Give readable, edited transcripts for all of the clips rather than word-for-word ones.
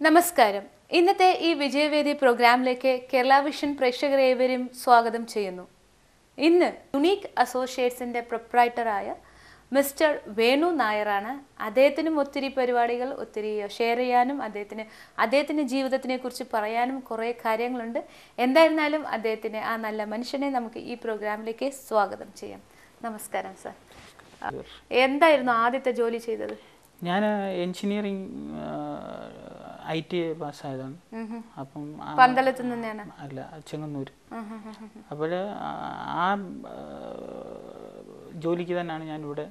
നമസ്കാരം. ഇന്നത്തെ ഈ വിജയവേദി പ്രോഗ്രാമിലേക്ക് കേരള വിഷൻ പ്രേക്ഷകരേവരും സ്വാഗതം ചെയ്യുന്നു. ഇന്ന് യുണീക്ക് അസോസിയേറ്റ്സിൻ്റെ പ്രൊപ്രൈറ്ററായ മിസ്റ്റർ വേണു നായരാണ്. അദ്ദേഹത്തിനും ഒത്തിരി പരിപാടികൾ ഒത്തിരി ഷെയർ ചെയ്യാനും അദ്ദേഹത്തിൻ്റെ ജീവിതത്തിനെ കുറിച്ച് പറയാനും കുറേ കാര്യങ്ങളുണ്ട്. എന്തായിരുന്നാലും അദ്ദേഹത്തിന് ആ നല്ല മനുഷ്യനെ നമുക്ക് ഈ പ്രോഗ്രാമിലേക്ക് സ്വാഗതം ചെയ്യാം. നമസ്കാരം സർ. എന്തായിരുന്നു ആദ്യത്തെ ജോലി ചെയ്തത്? ഞാൻ എഞ്ചിനീയറിംഗ് IT പാസ്സായതാണ്. അപ്പം പന്തളത്ത് തന്നെയാണ്? അല്ല, ചെങ്ങന്നൂർ. അപ്പോൾ ആ ജോലിക്ക് തന്നെയാണ് ഞാനിവിടെ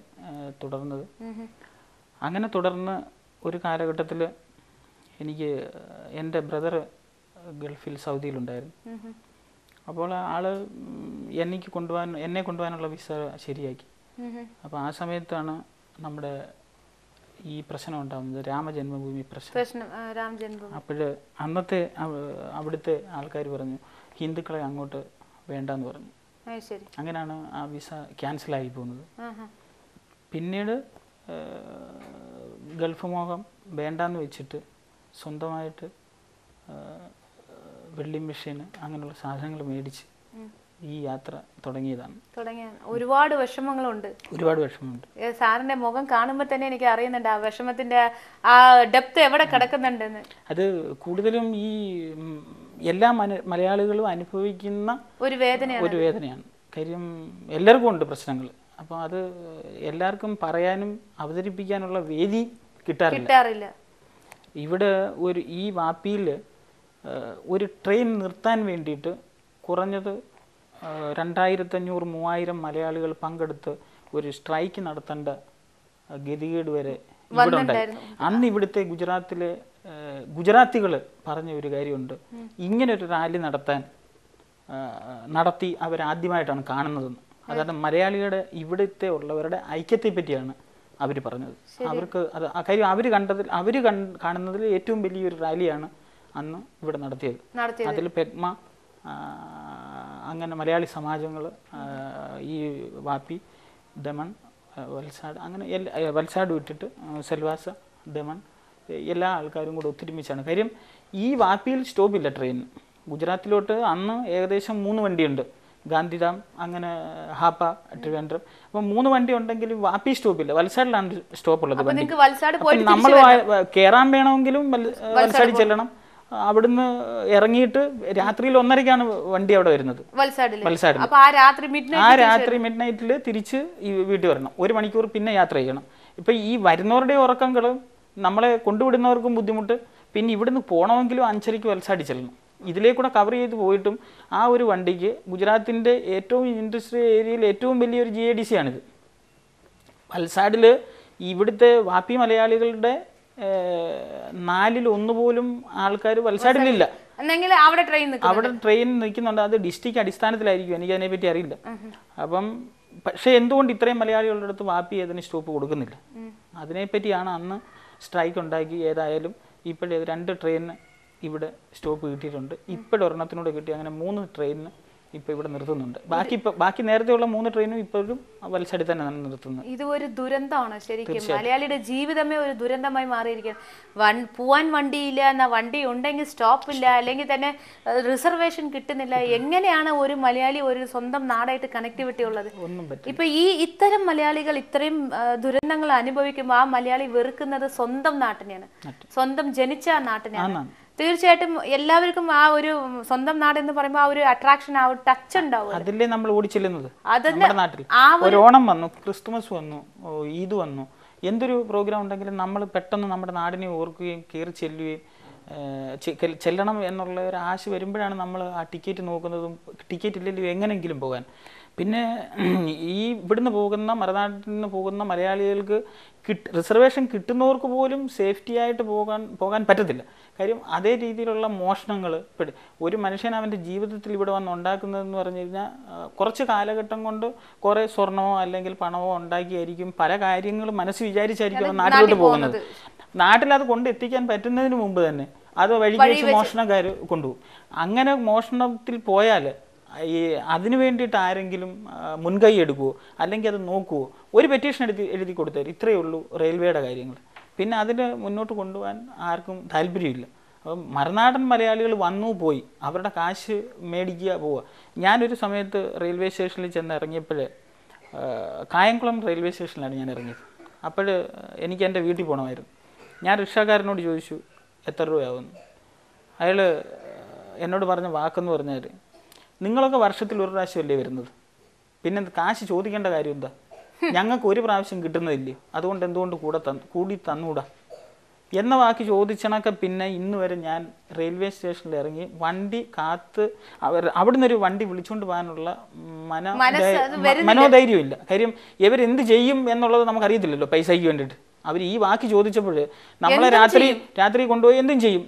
തുടർന്നത്. അങ്ങനെ തുടർന്ന് ഒരു കാലഘട്ടത്തിൽ എനിക്ക് എൻ്റെ ബ്രദർ ഗൾഫിൽ സൗദിയിലുണ്ടായിരുന്നു. അപ്പോൾ ആള് എന്നെ കൊണ്ടുപോകാനുള്ള വിസ ശരിയാക്കി. അപ്പോൾ ആ സമയത്താണ് നമ്മുടെ ഈ പ്രശ്നം ഉണ്ടാകുന്നത്, രാമജന്മഭൂമി പ്രശ്നം. അപ്പോൾ അന്നത്തെ അവിടുത്തെ ആൾക്കാർ പറഞ്ഞു ഹിന്ദുക്കളെ അങ്ങോട്ട് വേണ്ടെന്ന് പറഞ്ഞു. അങ്ങനെയാണ് ആ വിസ ക്യാൻസലായി പോകുന്നത്. പിന്നീട് ഗൾഫ് മോഹം വേണ്ടാന്ന് വെച്ചിട്ട് സ്വന്തമായിട്ട് വെൽഡിംഗ് മെഷീൻ അങ്ങനെയുള്ള സാധനങ്ങൾ മേടിച്ച് ഈ യാത്ര തുടങ്ങിയതാണ്. ഒരുപാട് വിഷമങ്ങളുണ്ട്. സാറിന്റെ മുഖം കാണുമ്പോൾ തന്നെ എനിക്ക് അറിയുന്നുണ്ട് ആ വിഷമത്തിന്റെ ആ ഡെപ്ത് എവിടെ കിടക്കുന്നുണ്ടെന്ന്. അത് കൂടുതലും ഈ എല്ലാ മലയാളികളും അനുഭവിക്കുന്ന ഒരു വേദനയാണ്. കാര്യം എല്ലാവർക്കും ഉണ്ട് പ്രശ്നങ്ങൾ. അപ്പോൾ അത് എല്ലാവർക്കും പറയാനും അവതരിപ്പിക്കാനുള്ള വേദി കിട്ടാറില്ല. ഇവിടെ ഈ വാപ്പിയിൽ ഒരു ട്രെയിൻ നിർത്താൻ വേണ്ടിയിട്ട് കുറഞ്ഞത് 2500-3000 മലയാളികൾ പങ്കെടുത്ത് ഒരു സ്ട്രൈക്ക് നടത്തേണ്ട ഗതികേട് വരെ ഇവിടെ ഉണ്ടായിരുന്നു. അന്ന് ഇവിടുത്തെ ഗുജറാത്തികൾ പറഞ്ഞ ഒരു കാര്യമുണ്ട്, ഇങ്ങനൊരു റാലി നടത്തി അവരാദ്യമായിട്ടാണ് കാണുന്നതെന്ന്. അതായത് മലയാളികളുടെ ഇവിടുത്തെ ഉള്ളവരുടെ ഐക്യത്തെ പറ്റിയാണ് അവർ പറഞ്ഞത്. അവർക്ക് അത് ആ കാര്യം അവർ കാണുന്നതിൽ ഏറ്റവും വലിയൊരു റാലിയാണ് അന്ന് ഇവിടെ നടത്തിയത്. അതിൽ പെഗ്മ അങ്ങനെ മലയാളി സമാജങ്ങൾ, ഈ വാപ്പി, ദമൺ, വൽസാഡ്, അങ്ങനെ വൽസാഡ് വിട്ടിട്ട് സെൽവാസ, ദമൺ എല്ലാ ആൾക്കാരും കൂടെ ഒത്തൊരുമിച്ചാണ്. കാര്യം ഈ വാപ്പിയിൽ സ്റ്റോപ്പില്ല ട്രെയിൻ. ഗുജറാത്തിലോട്ട് അന്ന് ഏകദേശം 3 വണ്ടിയുണ്ട്, ഗാന്ധിധാം, അങ്ങനെ ഹാപ്പ, ട്രിവാൻഡ്രം. അപ്പം 3 വണ്ടി ഉണ്ടെങ്കിലും വാപ്പി സ്റ്റോപ്പില്ല, വൽസാഡിലാണ് സ്റ്റോപ്പ് ഉള്ളത്. നമ്മൾ കയറാൻ വേണമെങ്കിലും വൽസാഡിൽ ചെല്ലണം, അവിടുന്ന് ഇറങ്ങിയിട്ട് രാത്രിയിൽ 1:30ക്കാണ് വണ്ടി അവിടെ വരുന്നത് വൽസാഡിൽ. ആ രാത്രി മിഡ് നൈറ്റിൽ തിരിച്ച് ഈ വീട്ടിൽ വരണം. 1 മണിക്കൂർ പിന്നെ യാത്ര ചെയ്യണം. ഇപ്പം ഈ വരുന്നവരുടെ ഉറക്കങ്ങളും നമ്മളെ കൊണ്ടുവിടുന്നവർക്കും ബുദ്ധിമുട്ട്. പിന്നെ ഇവിടുന്ന് പോകണമെങ്കിലും 5:30ക്ക് വൽസാഡിൽ ചെല്ലണം. ഇതിലേക്കൂടെ കവർ ചെയ്ത് പോയിട്ടും ആ ഒരു വണ്ടിക്ക് ഗുജറാത്തിൻ്റെ ഏറ്റവും ഇൻഡസ്ട്രിയൽ ഏരിയയിൽ ഏറ്റവും വലിയൊരു GIDC ആണിത്. വൽസാഡിൽ ഇവിടുത്തെ വാപ്പി മലയാളികളുടെ 4/1 പോലും ആൾക്കാർ വൽസാഡിലില്ല. അവിടെ ട്രെയിൻ നിൽക്കുന്നുണ്ട്. അത് ഡിസ്ട്രിക്ട് അടിസ്ഥാനത്തിലായിരിക്കും, എനിക്ക് അതിനെപ്പറ്റി അറിയില്ല. അപ്പം പക്ഷേ എന്തുകൊണ്ട് ഇത്രയും മലയാളികളുടെ അടുത്ത് വാപ്പി അതിന് സ്റ്റോപ്പ് കൊടുക്കുന്നില്ല? അതിനെപ്പറ്റിയാണ് അന്ന് സ്ട്രൈക്ക് ഉണ്ടാക്കി. ഏതായാലും ഇപ്പോഴേ 2 ട്രെയിനിന് ഇവിടെ സ്റ്റോപ്പ് കിട്ടിയിട്ടുണ്ട്. ഇപ്പോഴൊരെണ്ണത്തിനൂടെ കിട്ടി. അങ്ങനെ 3 ട്രെയിനിന് ഇപ്പോൾ ഇവിടെ നിർത്തുന്നുണ്ട്. ബാക്കി നേരത്തെയുള്ള 3 ട്രെയിനും ഇപ്പോഴും വൽസാഡിൽ തന്നെ നിർത്തുന്നത്. ഇത് ഒരു ദുരന്തമാണ് ശരിക്കും. മലയാളിയുടെ ജീവിതമേ ഒരു ദുരന്തമായി മാറിയിരിക്കുകയാണ്. പോവാൻ വണ്ടിയില്ല, എന്നാ വണ്ടി ഉണ്ടെങ്കിൽ സ്റ്റോപ്പ് ഇല്ല, അല്ലെങ്കിൽ തന്നെ റിസർവേഷൻ കിട്ടുന്നില്ല. എങ്ങനെയാണ് ഒരു മലയാളി ഒരു സ്വന്തം നാടായിട്ട് കണക്ടിവിറ്റി ഉള്ളത്? ഇപ്പൊ ഇത്തരം മലയാളികൾ ഇത്രയും ദുരന്തങ്ങൾ അനുഭവിക്കുമ്പോൾ ആ മലയാളി വെറുക്കുന്നത് സ്വന്തം നാട്ടിനെയാണ്, സ്വന്തം ജനിച്ച നാട്ടിനെയാണ്. തീർച്ചയായിട്ടും എല്ലാവർക്കും ആ ഒരു സ്വന്തം നാട് എന്ന് പറയുമ്പോൾ ആ ഒരു അട്രാക്ഷൻ, ആ ഒരു ടച്ച് ഉണ്ടാവും. അതില്ലേ നമ്മൾ ഓടിച്ചെല്ലുന്നത്. നമ്മുടെ നാട്ടിൽ ഒരു ഓണം വന്നു, ക്രിസ്തുമസ് വന്നു, ഈദ് വന്നു, എന്തൊരു പ്രോഗ്രാം ഉണ്ടെങ്കിലും നമ്മൾ പെട്ടെന്ന് നമ്മുടെ നാടിനെ ഓർക്കുകയും കയറി ചെല്ലുകയും ചെല്ലണം എന്നുള്ള ഒരു ആശ വരുമ്പോഴാണ് നമ്മൾ ആ ടിക്കറ്റ് നോക്കുന്നതും. ടിക്കറ്റ് ഇല്ലെങ്കിലും എങ്ങനെയെങ്കിലും പോകാൻ. പിന്നെ ഇവിടുന്ന് പോകുന്ന മറുനാട്ടിൽ നിന്ന് പോകുന്ന മലയാളികൾക്ക് റിസർവേഷൻ കിട്ടുന്നവർക്ക് പോലും സേഫ്റ്റി ആയിട്ട് പോകാൻ പറ്റത്തില്ല. കാര്യം അതേ രീതിയിലുള്ള മോഷണങ്ങൾ. ഒരു മനുഷ്യൻ അവൻ്റെ ജീവിതത്തിൽ ഇവിടെ വന്ന് ഉണ്ടാക്കുന്നതെന്ന് പറഞ്ഞു കഴിഞ്ഞാൽ കുറച്ച് കാലഘട്ടം കൊണ്ട് കുറേ സ്വർണമോ അല്ലെങ്കിൽ പണമോ ഉണ്ടാക്കിയായിരിക്കും പല കാര്യങ്ങളും മനസ്സ് വിചാരിച്ചായിരിക്കും നാട്ടിലോട്ട് പോകുന്നത്. നാട്ടിൽ അത് കൊണ്ട് എത്തിക്കാൻ പറ്റുന്നതിന് മുമ്പ് തന്നെ അത് വഴിക്ക് വെച്ച് മോഷണക്കാർ കൊണ്ടുപോകും. അങ്ങനെ മോഷണത്തിൽ പോയാൽ അതിനു വേണ്ടിയിട്ട് ആരെങ്കിലും മുൻകൈ എടുക്കുമോ അല്ലെങ്കിൽ അത് നോക്കുമോ? ഒരു പെറ്റീഷൻ എഴുതി കൊടുത്താൽ ഇത്രയേ ഉള്ളൂ റെയിൽവേയുടെ കാര്യങ്ങൾ. പിന്നെ അതിന് മുന്നോട്ട് കൊണ്ടുപോകാൻ ആർക്കും താല്പര്യമില്ല. അപ്പം മറുനാടൻ മലയാളികൾ വന്നു പോയി, അവരുടെ കാശ് മേടിക്കുക പോവുക. ഞാനൊരു സമയത്ത് റെയിൽവേ സ്റ്റേഷനിൽ ചെന്ന് ഇറങ്ങിയപ്പോൾ കായംകുളം റെയിൽവേ സ്റ്റേഷനിലാണ് ഞാൻ ഇറങ്ങിയത്. അപ്പോൾ എനിക്ക് എൻ്റെ വീട്ടിൽ പോകണമായിരുന്നു. ഞാൻ റിക്ഷാക്കാരനോട് ചോദിച്ചു എത്ര രൂപയാവുമെന്ന്. അയാൾ എന്നോട് പറഞ്ഞ വാക്കെന്ന് പറഞ്ഞാൽ, നിങ്ങളൊക്കെ വർഷത്തിൽ 1 പ്രാവശ്യമല്ലേ വരുന്നത്, പിന്നെ കാശ് ചോദിക്കേണ്ട കാര്യം എന്താ? ഞങ്ങൾക്ക് 1 പ്രാവശ്യം കിട്ടുന്നതില്ലേ, അതുകൊണ്ട് എന്തുകൊണ്ട് കൂടി തന്നൂടാ എന്ന വാക്ക് ചോദിച്ചണക്കെ. പിന്നെ ഇന്ന് വരെ ഞാൻ റെയിൽവേ സ്റ്റേഷനിൽ ഇറങ്ങി വണ്ടി കാത്ത് അവിടുന്ന് ഒരു വണ്ടി വിളിച്ചുകൊണ്ട് പോകാനുള്ള മനോധൈര്യം ഇല്ല. കാര്യം ഇവരെന്ത് ചെയ്യും എന്നുള്ളത് നമുക്കറിയത്തില്ലല്ലോ. പൈസയ്ക്ക് വേണ്ടിയിട്ട് അവർ ഈ വാക്ക് ചോദിച്ചപ്പോൾ നമ്മളെ രാത്രി കൊണ്ടുപോയി എന്തും ചെയ്യും.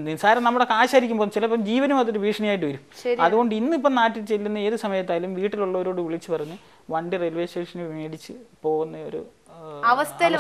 നിസ്സാരം നമ്മുടെ കാശായിരിക്കുമ്പോൾ ചിലപ്പോൾ ജീവനും അതൊരു ഭീഷണിയായിട്ട് വരും. അതുകൊണ്ട് ഇന്നിപ്പം നാട്ടിൽ ചെല്ലുന്ന ഏത് സമയത്തായാലും വീട്ടിലുള്ളവരോട് വിളിച്ചു പറഞ്ഞ് വണ്ടി റെയിൽവേ സ്റ്റേഷനിൽ മേടിച്ച് പോകുന്ന ഒരു അവസ്ഥയിൽ